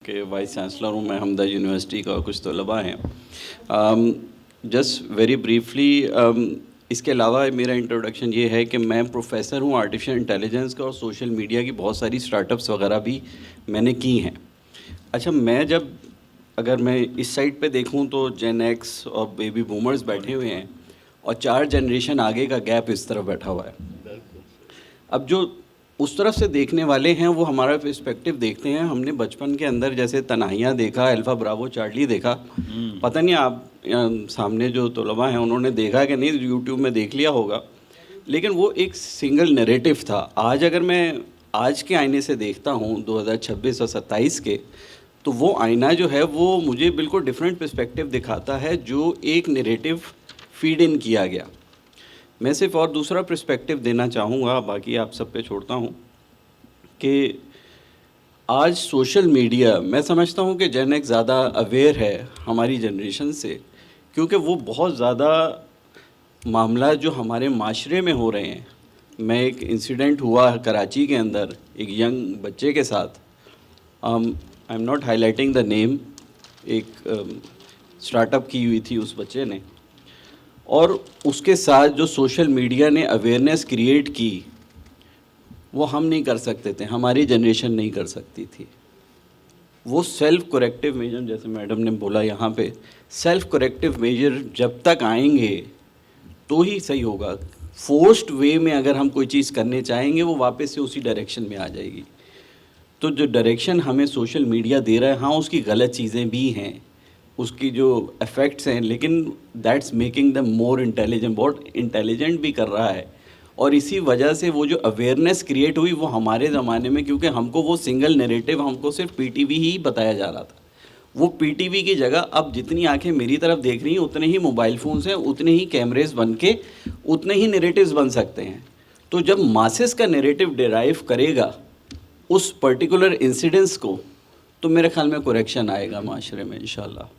کہ vice chancellor ہوں میں حمدہ یونیورسٹی کا، کچھ طلباء ہیں. جسٹ ویری بریفلی، اس کے علاوہ میرا انٹروڈکشن یہ ہے کہ میں پروفیسر ہوں آرٹیفیشل انٹیلیجنس کا، اور سوشل میڈیا کی بہت ساری اسٹارٹ اپس وغیرہ بھی میں نے کی ہیں. اچھا، اگر میں اس سائڈ پہ دیکھوں تو جین ایکس اور بیبی بومرز بیٹھے ہوئے ہیں، اور 4 جنریشن آگے کا گیپ اس طرف بیٹھا ہوا ہے. اب جو اس طرف سے دیکھنے والے ہیں وہ ہمارا پرسپیکٹیو دیکھتے ہیں. ہم نے بچپن کے اندر جیسے تنہائیاں دیکھا، الفا براوو چارلی دیکھا. پتہ نہیں آپ سامنے جو طلباء ہیں انہوں نے دیکھا کہ نہیں، یوٹیوب میں دیکھ لیا ہوگا، لیکن وہ ایک سنگل نیریٹو تھا. آج اگر میں آج کے آئینے سے دیکھتا ہوں 2026 اور 27 کے، تو وہ آئینہ جو ہے وہ مجھے بالکل ڈفرینٹ پرسپیکٹیو دکھاتا ہے، جو ایک نیریٹو فیڈ ان کیا گیا. میں صرف اور دوسرا پرسپیکٹیو دینا چاہوں گا، باقی آپ سب پہ چھوڑتا ہوں، کہ آج سوشل میڈیا، میں سمجھتا ہوں کہ جین ایکس زیادہ اویئر ہے ہماری جنریشن سے، کیونکہ وہ بہت زیادہ معاملات جو ہمارے معاشرے میں ہو رہے ہیں. میں ایک انسیڈنٹ ہوا کراچی کے اندر ایک ینگ بچے کے ساتھ، I am not highlighting the name. ایک اسٹارٹ اپ کی ہوئی تھی اس بچے نے، اور اس کے ساتھ جو سوشل میڈیا نے اویئرنیس کریٹ کی وہ ہم نہیں کر سکتے تھے، ہماری جنریشن نہیں کر سکتی تھی. وہ سیلف کریکٹیو میجر، جیسے میڈم نے بولا یہاں پہ، سیلف کریکٹیو میجر جب تک آئیں گے تو ہی صحیح ہوگا. فورسڈ وے میں اگر ہم کوئی چیز کرنے چاہیں گے وہ واپس سے اسی ڈائریکشن میں آ جائے گی. تو جو ڈائریکشن ہمیں سوشل میڈیا دے رہا ہے، ہاں اس کی غلط چیزیں بھی ہیں، اس کی جو افیکٹس ہیں، لیکن that's making them more intelligent, بہت انٹیلیجنٹ بھی کر رہا ہے. اور اسی وجہ سے وہ جو اویئرنیس کریٹ ہوئی وہ ہمارے زمانے میں، کیونکہ ہم کو وہ سنگل نیریٹو، ہم کو صرف پی ٹی وی ہی بتایا جا رہا تھا. وہ پی ٹی وی کی جگہ اب جتنی آنکھیں میری طرف دیکھ رہی ہیں اتنے ہی موبائل فونز ہیں، اتنے ہی کیمریز بن کے اتنے ہی نیریٹیوز بن سکتے ہیں. تو جب ماسز کا نیریٹو ڈیرائیو کرے گا اس پرٹیکولر انسیڈنس کو، تو میرے خیال میں کریکشن آئے گا معاشرے میں انشاءاللہ.